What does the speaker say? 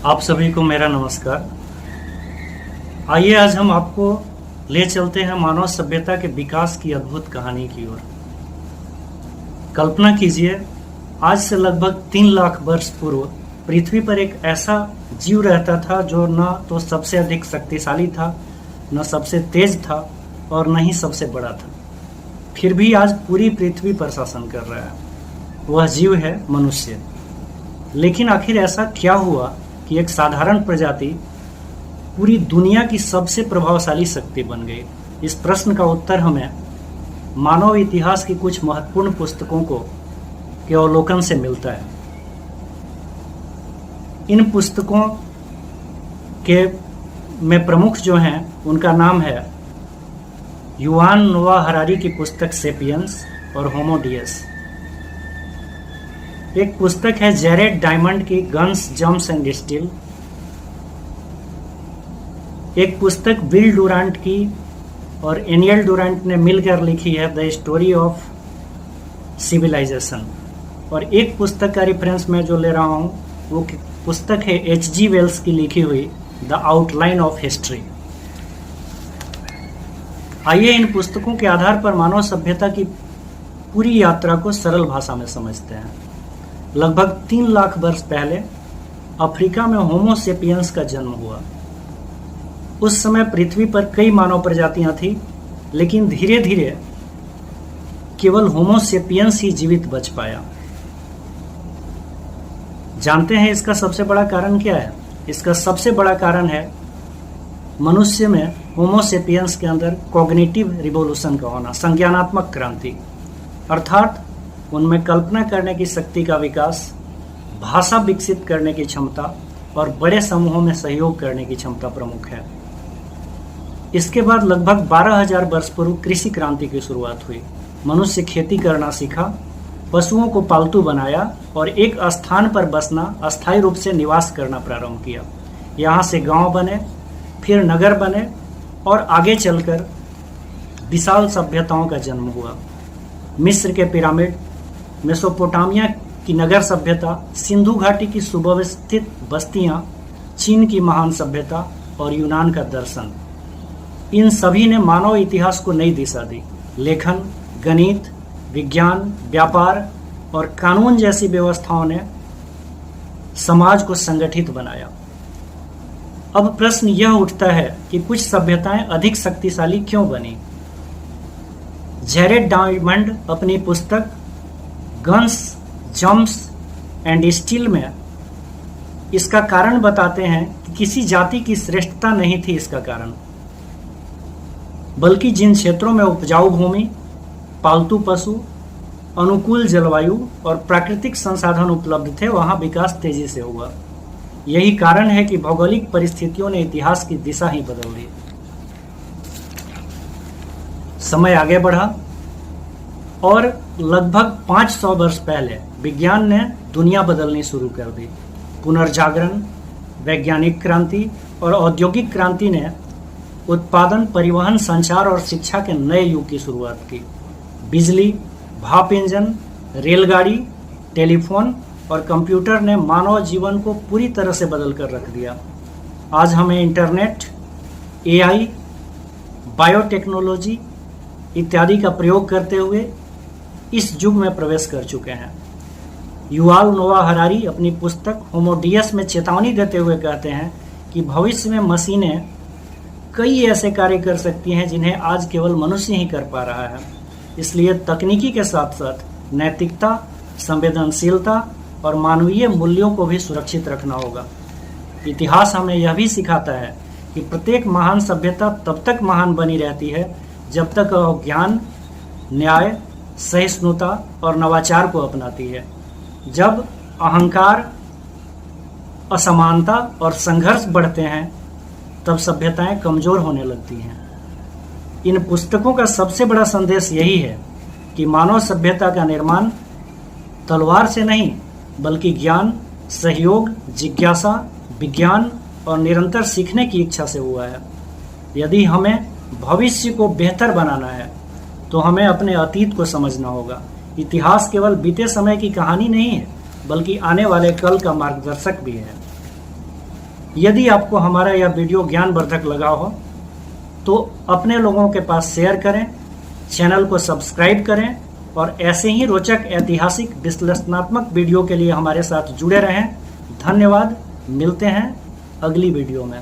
आप सभी को मेरा नमस्कार। आइए आज हम आपको ले चलते हैं मानव सभ्यता के विकास की अद्भुत कहानी की ओर। कल्पना कीजिए, आज से लगभग 3 लाख वर्ष पूर्व पृथ्वी पर एक ऐसा जीव रहता था जो न तो सबसे अधिक शक्तिशाली था, न सबसे तेज था और न ही सबसे बड़ा था। फिर भी आज पूरी पृथ्वी पर शासन कर रहा है। वह जीव है मनुष्य। लेकिन आखिर ऐसा क्या हुआ कि एक साधारण प्रजाति पूरी दुनिया की सबसे प्रभावशाली शक्ति बन गई? इस प्रश्न का उत्तर हमें मानव इतिहास की कुछ महत्वपूर्ण पुस्तकों के अवलोकन से मिलता है। इन पुस्तकों के में प्रमुख जो हैं उनका नाम है युवान नोआ हरारी की पुस्तक सेपियंस और होमो डियस। एक पुस्तक है जेरेड डायमंड की गन्स, जम्प्स एंड स्टील। एक पुस्तक विल डुरांट की और एनियल डुरांट ने मिलकर लिखी है द स्टोरी ऑफ सिविलाइजेशन। और एक पुस्तक का रेफरेंस मैं जो ले रहा हूँ वो पुस्तक है H.G. वेल्स की लिखी हुई द आउटलाइन ऑफ हिस्ट्री। आइए इन पुस्तकों के आधार पर मानव सभ्यता की पूरी यात्रा को सरल भाषा में समझते हैं। लगभग 3 लाख वर्ष पहले अफ्रीका में होमो सेपियंस का जन्म हुआ। उस समय पृथ्वी पर कई मानव प्रजातियां थीं, लेकिन धीरे धीरे केवल होमो सेपियंस ही जीवित बच पाया। जानते हैं इसका सबसे बड़ा कारण क्या है? इसका सबसे बड़ा कारण है मनुष्य में होमो सेपियंस के अंदर कॉग्निटिव रिवोल्यूशन का होना, संज्ञानात्मक क्रांति। अर्थात उनमें कल्पना करने की शक्ति का विकास, भाषा विकसित करने की क्षमता और बड़े समूहों में सहयोग करने की क्षमता प्रमुख है। इसके बाद लगभग 12,000 वर्ष पूर्व कृषि क्रांति की शुरुआत हुई। मनुष्य खेती करना सीखा, पशुओं को पालतू बनाया और एक स्थान पर बसना, अस्थायी रूप से निवास करना प्रारंभ किया। यहाँ से गांव बने, फिर नगर बने और आगे चलकर विशाल सभ्यताओं का जन्म हुआ। मिस्र के पिरामिड, मेसोपोटामिया की नगर सभ्यता, सिंधु घाटी की सुव्यवस्थित बस्तियां, चीन की महान सभ्यता और यूनान का दर्शन, इन सभी ने मानव इतिहास को नई दिशा दी। लेखन, गणित, विज्ञान, व्यापार और कानून जैसी व्यवस्थाओं ने समाज को संगठित बनाया। अब प्रश्न यह उठता है कि कुछ सभ्यताएं अधिक शक्तिशाली क्यों बनी? जेरेड डायमंड अपनी पुस्तक गन्स, जम्प्स एंड स्टील में इसका कारण बताते हैं कि किसी जाति की श्रेष्ठता नहीं थी इसका कारण, बल्कि जिन क्षेत्रों में उपजाऊ भूमि, पालतू पशु, अनुकूल जलवायु और प्राकृतिक संसाधन उपलब्ध थे, वहां विकास तेजी से हुआ। यही कारण है कि भौगोलिक परिस्थितियों ने इतिहास की दिशा ही बदल दी। समय आगे बढ़ा और लगभग 500 वर्ष पहले विज्ञान ने दुनिया बदलनी शुरू कर दी। पुनर्जागरण, वैज्ञानिक क्रांति और औद्योगिक क्रांति ने उत्पादन, परिवहन, संचार और शिक्षा के नए युग की शुरुआत की। बिजली, भाप इंजन, रेलगाड़ी, टेलीफोन और कंप्यूटर ने मानव जीवन को पूरी तरह से बदल कर रख दिया। आज हमें इंटरनेट, AI, बायोटेक्नोलॉजी इत्यादि का प्रयोग करते हुए इस युग में प्रवेश कर चुके हैं। युवाल नोआ हरारी अपनी पुस्तक होमो डियस में चेतावनी देते हुए कहते हैं कि भविष्य में मशीनें कई ऐसे कार्य कर सकती हैं जिन्हें आज केवल मनुष्य ही कर पा रहा है। इसलिए तकनीकी के साथ साथ नैतिकता, संवेदनशीलता और मानवीय मूल्यों को भी सुरक्षित रखना होगा। इतिहास हमें यह भी सिखाता है कि प्रत्येक महान सभ्यता तब तक महान बनी रहती है जब तक वह ज्ञान, न्याय, सहिष्णुता और नवाचार को अपनाती है। जब अहंकार, असमानता और संघर्ष बढ़ते हैं तब सभ्यताएं कमजोर होने लगती हैं। इन पुस्तकों का सबसे बड़ा संदेश यही है कि मानव सभ्यता का निर्माण तलवार से नहीं बल्कि ज्ञान, सहयोग, जिज्ञासा, विज्ञान और निरंतर सीखने की इच्छा से हुआ है। यदि हमें भविष्य को बेहतर बनाना है तो हमें अपने अतीत को समझना होगा। इतिहास केवल बीते समय की कहानी नहीं है बल्कि आने वाले कल का मार्गदर्शक भी है। यदि आपको हमारा यह वीडियो ज्ञानवर्धक लगा हो तो अपने लोगों के पास शेयर करें, चैनल को सब्सक्राइब करें और ऐसे ही रोचक ऐतिहासिक विश्लेषणात्मक वीडियो के लिए हमारे साथ जुड़े रहें। धन्यवाद। मिलते हैं अगली वीडियो में।